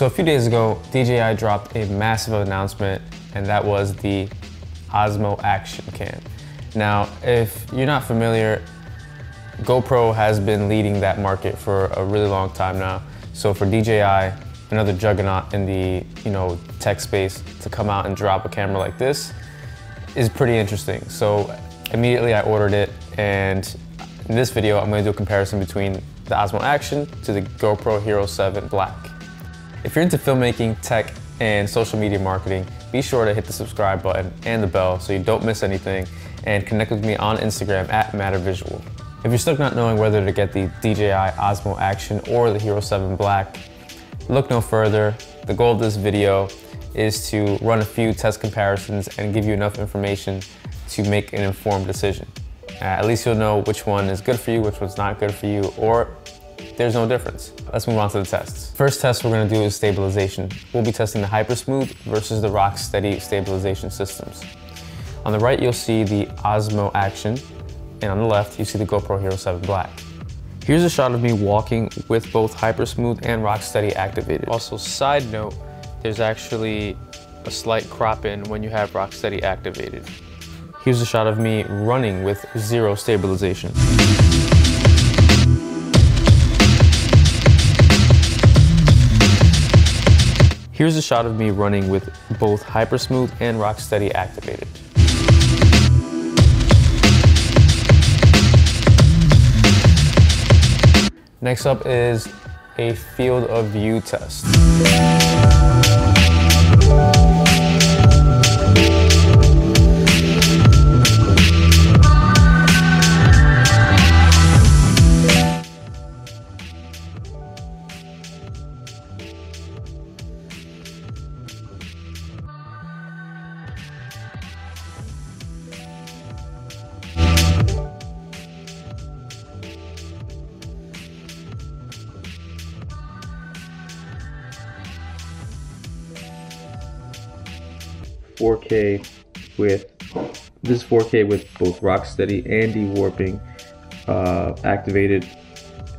So a few days ago, DJI dropped a massive announcement, and that was the OSMO Action Cam. Now, if you're not familiar, GoPro has been leading that market for a really long time now. So for DJI, another juggernaut in the tech space, to come out and drop a camera like this is pretty interesting. So immediately I ordered it, and in this video I'm going to do a comparison between the OSMO Action to the GoPro Hero 7 Black. If you're into filmmaking, tech, and social media marketing, be sure to hit the subscribe button and the bell so you don't miss anything, and connect with me on Instagram at mattrvisual. If you're stuck not knowing whether to get the DJI OSMO Action or the Hero 7 Black, look no further. The goal of this video is to run a few test comparisons and give you enough information to make an informed decision. At least you'll know which one is good for you, which one's not good for you, or there's no difference. Let's move on to the tests. First test we're gonna do is stabilization. We'll be testing the hypersmooth versus the rocksteady stabilization systems. On the right, you'll see the OSMO Action, and on the left, you see the GoPro Hero 7 Black. Here's a shot of me walking with both hypersmooth and rocksteady activated. Also, side note, there's actually a slight crop in when you have rocksteady activated. Here's a shot of me running with zero stabilization. Here's a shot of me running with both hypersmooth and rocksteady activated. Next up is a field of view test. This is 4K with both rocksteady and dewarping activated.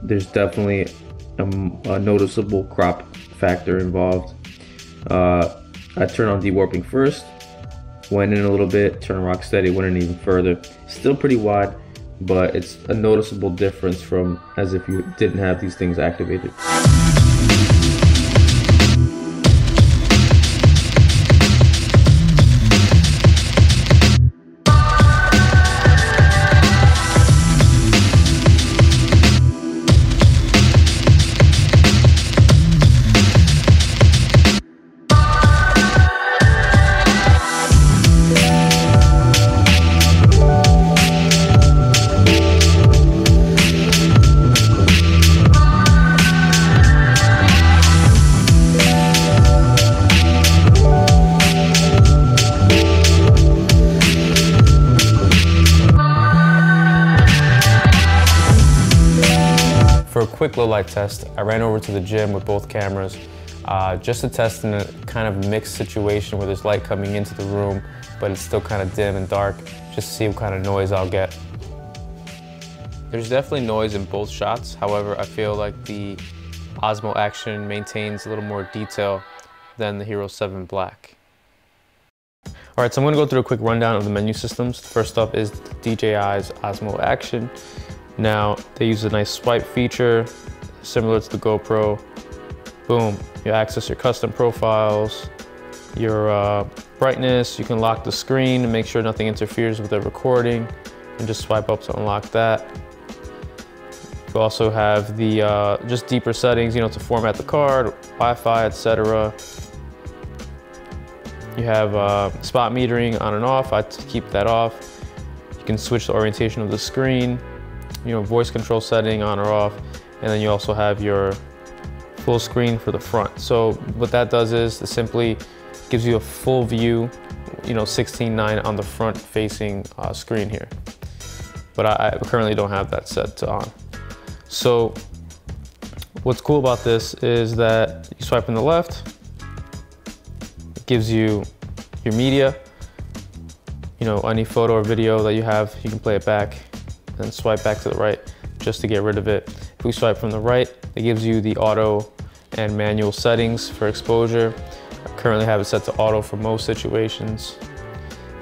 There's definitely a noticeable crop factor involved. I turn on dewarping first, went in a little bit, turn on rocksteady, went in even further. Still pretty wide, but it's a noticeable difference from as if you didn't have these things activated. For a quick low light test, I ran over to the gym with both cameras just to test in a kind of mixed situation where there's light coming into the room, but it's still kind of dim and dark, just to see what kind of noise I'll get. There's definitely noise in both shots. However, I feel like the OSMO Action maintains a little more detail than the Hero 7 Black. All right, so I'm gonna go through a quick rundown of the menu systems. First up is DJI's OSMO Action. Now, they use a nice swipe feature, similar to the GoPro. Boom, you access your custom profiles, your brightness, you can lock the screen and make sure nothing interferes with the recording, and just swipe up to unlock that. You also have the just deeper settings, to format the card, Wi-Fi, etc. You have spot metering on and off. I keep that off. You can switch the orientation of the screen, voice control setting on or off, and then you also have your full screen for the front. So what that does is it simply gives you a full view, 16:9 on the front facing screen here. But I currently don't have that set to on. So what's cool about this is that you swipe on the left, it gives you your media, any photo or video that you have, you can play it back, and swipe back to the right just to get rid of it. If we swipe from the right, it gives you the auto and manual settings for exposure. I currently have it set to auto for most situations.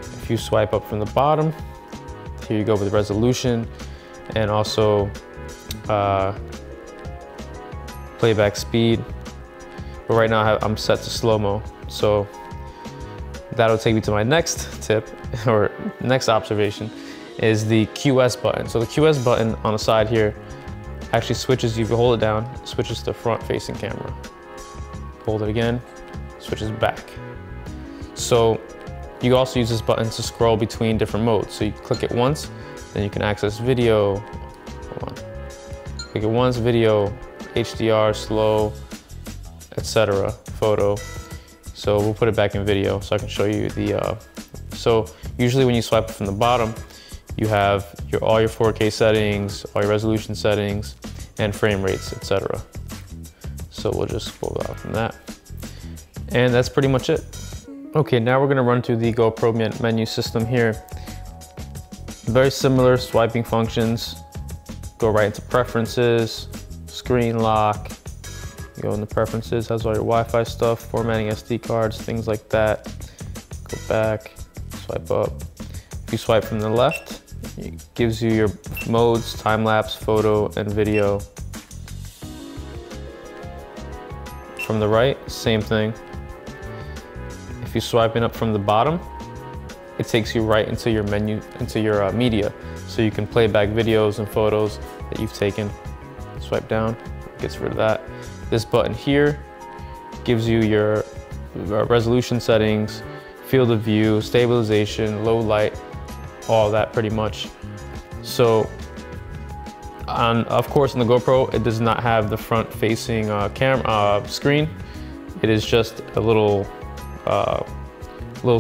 If you swipe up from the bottom, here you go with resolution and also playback speed. But right now I'm set to slow-mo. So that'll take me to my next tip or next observation is the QS button. So the QS button on the side here actually switches, you hold it down, switches to front facing camera. Hold it again, switches back. So you also use this button to scroll between different modes. So you click it once, then you can access video. Hold on. Click it once, video, HDR, slow, etc. Photo. So we'll put it back in video so I can show you the, so usually when you swipe from the bottom, you have all your 4K settings, all your resolution settings, and frame rates, etc. So we'll just scroll out from that. And that's pretty much it. Okay, now we're gonna run through the GoPro menu system here. Very similar swiping functions. Go right into preferences, screen lock. You go into preferences, has all your Wi-Fi stuff, formatting SD cards, things like that. Go back, swipe up. If you swipe from the left, it gives you your modes, time-lapse, photo, and video. From the right, same thing. If you're swiping up from the bottom, it takes you right into your menu, into your media. So you can play back videos and photos that you've taken. Swipe down, gets rid of that. This button here gives you your resolution settings, field of view, stabilization, low light, all that pretty much. So, of course, on the GoPro, it does not have the front-facing camera screen. It is just a little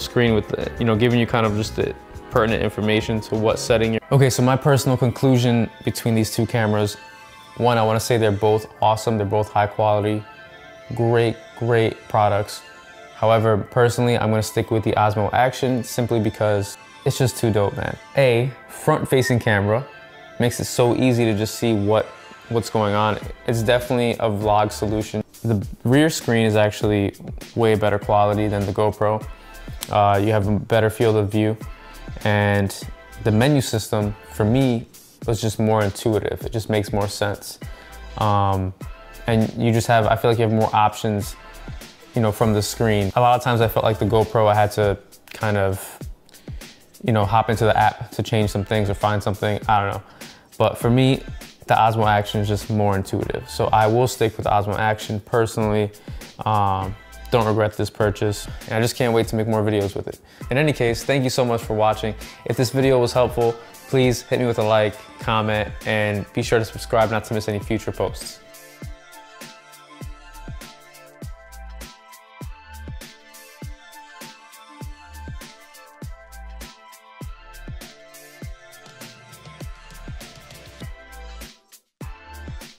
screen with, giving you kind of just the pertinent information to what setting you're. Okay, so my personal conclusion between these two cameras, one, I want to say they're both awesome. They're both high quality, great products. However, personally, I'm going to stick with the Osmo Action simply because it's just too dope, man. A, front-facing camera makes it so easy to just see what's going on. It's definitely a vlog solution. The rear screen is actually way better quality than the GoPro. You have a better field of view, and the menu system for me was just more intuitive. It just makes more sense. And you just have, I feel like you have more options, from the screen. A lot of times I felt like the GoPro, I had to kind of, hop into the app to change some things or find something, I don't know. But for me, the Osmo Action is just more intuitive. So I will stick with Osmo Action personally. Don't regret this purchase. And I just can't wait to make more videos with it. In any case, thank you so much for watching. If this video was helpful, please hit me with a like, comment, and be sure to subscribe not to miss any future posts.